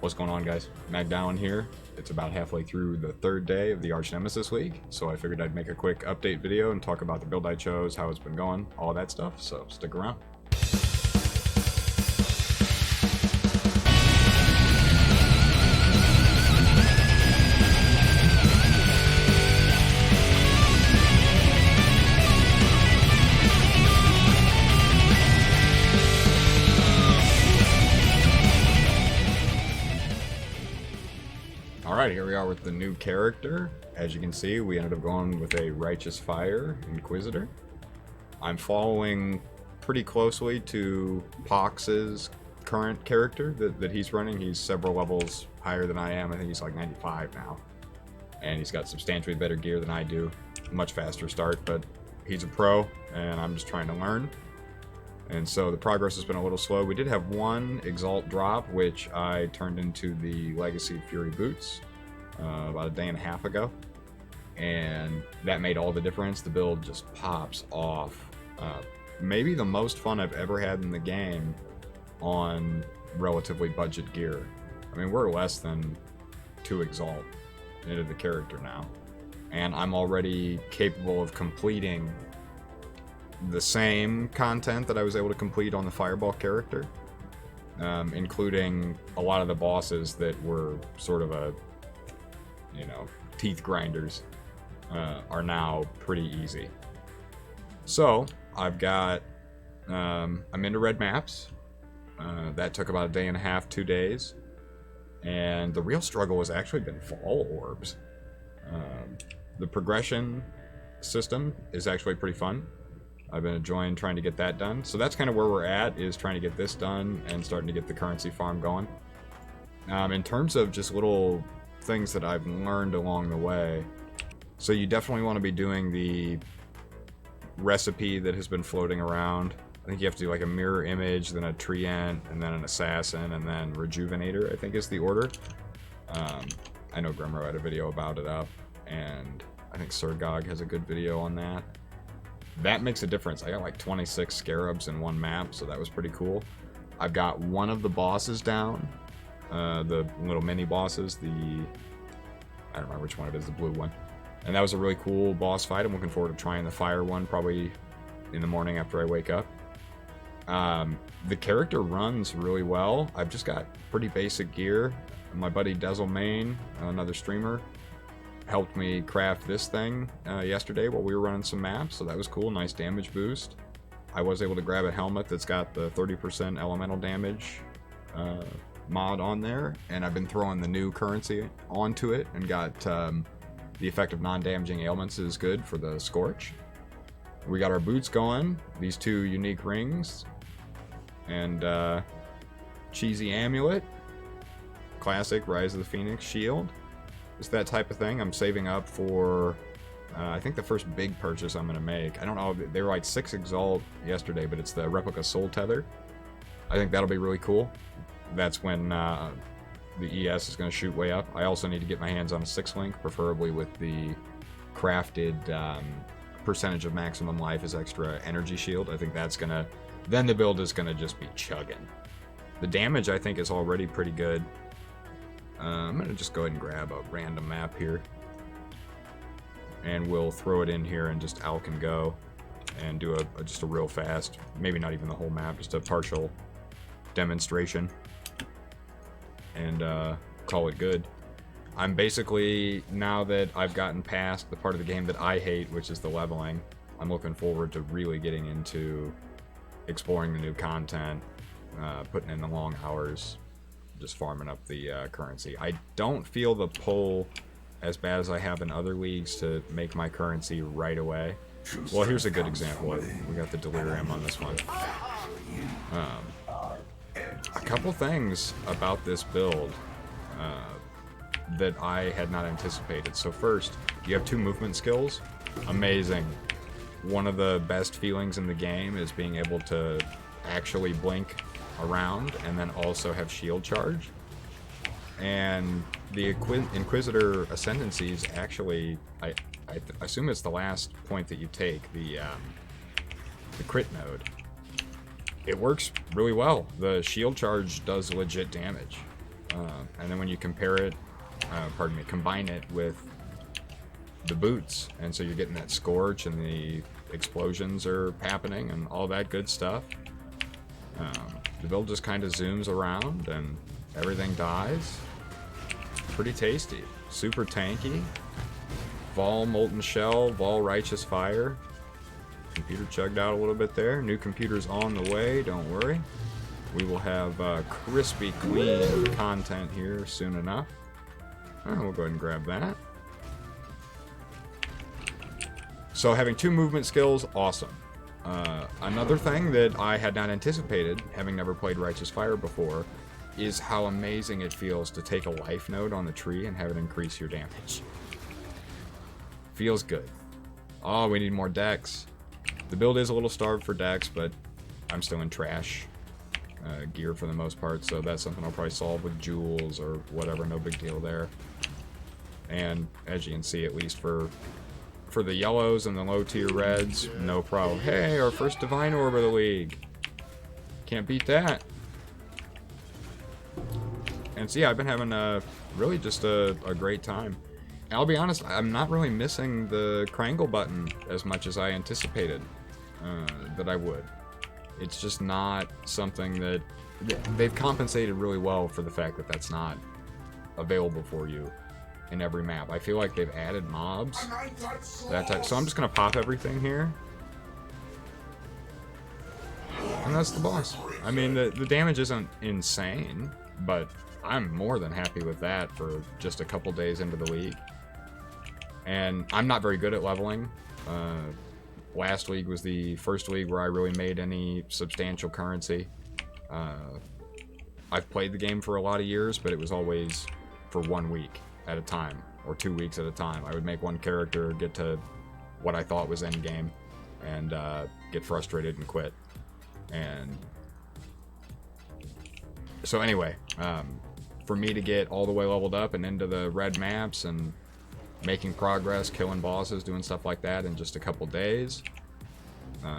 What's going on, guys? Magdown here. It's about halfway through the third day of the Arch Nemesis League, so I figured I'd make a quick update video and talk about the build I chose, how it's been going, all that stuff, so stick around. Alright, here we are with the new character. As you can see, we ended up going with a Righteous Fire Inquisitor. I'm following pretty closely to Pox's current character that he's running. He's several levels higher than I am. I think he's like 95 now. And he's got substantially better gear than I do. Much faster start, but he's a pro, and I'm just trying to learn. And so the progress has been a little slow. We did have one Exalt drop, which I turned into the Legacy Fury boots about a day and a half ago. And that made all the difference. The build just pops off. Maybe the most fun I've ever had in the game on relatively budget gear. I mean, we're less than 2 Exalt into the character now. And I'm already capable of completing the same content that I was able to complete on the Fireball character, including a lot of the bosses that were sort of teeth grinders, are now pretty easy. So I've got, I'm into red maps. That took about a day and a half, 2 days, and the real struggle has actually been fall orbs. The progression system is actually pretty fun. I've been enjoying trying to get that done. So that's kind of where we're at, is trying to get this done and starting to get the currency farm going. In terms of just little things that I've learned along the way, so you definitely want to be doing the recipe that has been floating around. I think you have to do like a mirror image, then a treant, and then an assassin, and then rejuvenator, I think is the order. I know Grimro had a video about it up, and I think Surgog has a good video on that. That makes a difference. I got like 26 scarabs in one map, so that was pretty cool. I've got one of the bosses down. The little mini bosses, I don't remember which one it is, the blue one. And that was a really cool boss fight. I'm looking forward to trying the fire one probably in the morning after I wake up. The character runs really well. I've just got pretty basic gear. My buddy Dezel Main, another streamer, helped me craft this thing yesterday while we were running some maps, so that was cool. Nice damage boost. I was able to grab a helmet that's got the 30% elemental damage mod on there, and I've been throwing the new currency onto it and got the effect of non-damaging ailments is good for the Scorch. We got our boots going, these 2 unique rings, and cheesy amulet, classic Rise of the Phoenix shield. It's that type of thing. I'm saving up for, I think, the first big purchase I'm going to make. I don't know, they were like 6 Exalt yesterday, but it's the replica Soul Tether. I think that'll be really cool. That's when the ES is going to shoot way up. I also need to get my hands on a 6-link, preferably with the crafted percentage of maximum life as extra energy shield. I think that's going to, then the build is going to just be chugging. The damage, I think, is already pretty good. I'm going to just go ahead and grab a random map here, and we'll throw it in here and just Alk and go and do just a real fast, maybe not even the whole map, just a partial demonstration, and call it good. I'm basically, now that I've gotten past the part of the game that I hate, which is the leveling, I'm looking forward to really getting into exploring the new content, putting in the long hours, just farming up the currency. I don't feel the pull as bad as I have in other leagues to make my currency right away. Well, here's a good example. We got the Delirium on this one. A couple things about this build that I had not anticipated. So first, you have 2 movement skills. Amazing. One of the best feelings in the game is being able to actually blink around and then also have shield charge. And the Inquisitor Ascendancies actually, I assume it's the last point that you take, the crit node. It works really well. The shield charge does legit damage. And then when you compare it, combine it with the boots, and so you're getting that scorch and the explosions are happening and all that good stuff. The build just kind of zooms around and everything dies. Pretty tasty. Super tanky. Vol Molten Shell, Vol Righteous Fire. Computer chugged out a little bit there. New computer's on the way, don't worry. We will have crispy, clean content here soon enough. We'll go ahead and grab that. So having 2 movement skills, awesome. Another thing that I had not anticipated, having never played Righteous Fire before, is how amazing it feels to take a life node on the tree and have it increase your damage. Feels good. Oh, we need more dex. The build is a little starved for dex, but I'm still in trash gear for the most part, so that's something I'll probably solve with jewels or whatever, no big deal there. And as you can see, at least for the yellows and the low tier reds, no problem. Hey, our first divine orb of the league. Can't beat that. And so yeah, I've been having really just a great time. And I'll be honest, I'm not really missing the Krangle button as much as I anticipated that I would. It's just not something that... They've compensated really well for the fact that that's not available for you in every map. I feel like they've added mobs, that type. So I'm just going to pop everything here. And that's the boss. I mean, the damage isn't insane, but I'm more than happy with that for just a couple days into the league. And I'm not very good at leveling. Last league was the first league where I really made any substantial currency. I've played the game for a lot of years, but it was always for 1 week at a time, or 2 weeks at a time. I would make one character, get to what I thought was endgame, and get frustrated and quit. And so anyway, for me to get all the way leveled up and into the red maps and making progress, killing bosses, doing stuff like that in just a couple days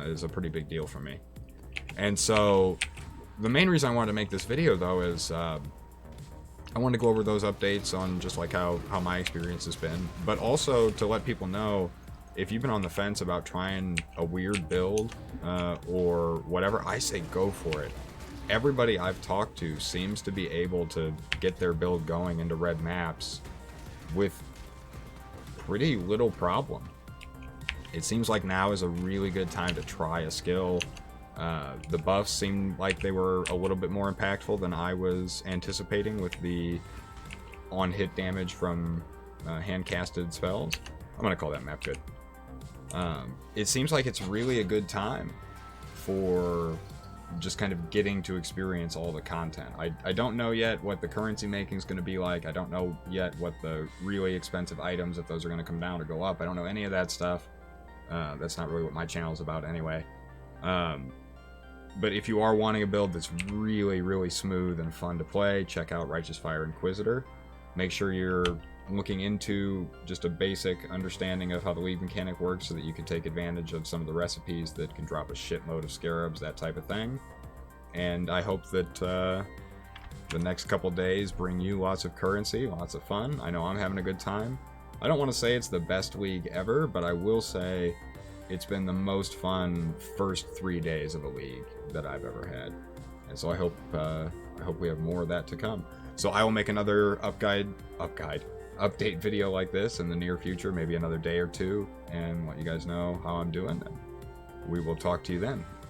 is a pretty big deal for me. And so the main reason I wanted to make this video, though, is I wanted to go over those updates on just like how my experience has been, but also to let people know, if you've been on the fence about trying a weird build or whatever, I say go for it. Everybody I've talked to seems to be able to get their build going into red maps with pretty little problem. It seems like now is a really good time to try a skill. The buffs seemed like they were a little bit more impactful than I was anticipating with the on-hit damage from hand-casted spells. I'm gonna call that map good. It seems like it's really a good time for just kind of getting to experience all the content. I don't know yet what the currency making is going to be like. I don't know yet what the really expensive items, if those are going to come down or go up. I don't know any of that stuff. That's not really what my channel is about anyway. But if you are wanting a build that's really, really smooth and fun to play, check out Righteous Fire Inquisitor. Make sure you're looking into just a basic understanding of how the league mechanic works so that you can take advantage of some of the recipes that can drop a shitload of scarabs, that type of thing. And I hope that the next couple days bring you lots of currency, lots of fun. I know I'm having a good time. I don't want to say it's the best league ever, but I will say it's been the most fun first 3 days of a league that I've ever had. And so I hope we have more of that to come. So I will make another update video like this in the near future, maybe another day or two, and let you guys know how I'm doing. And we will talk to you then.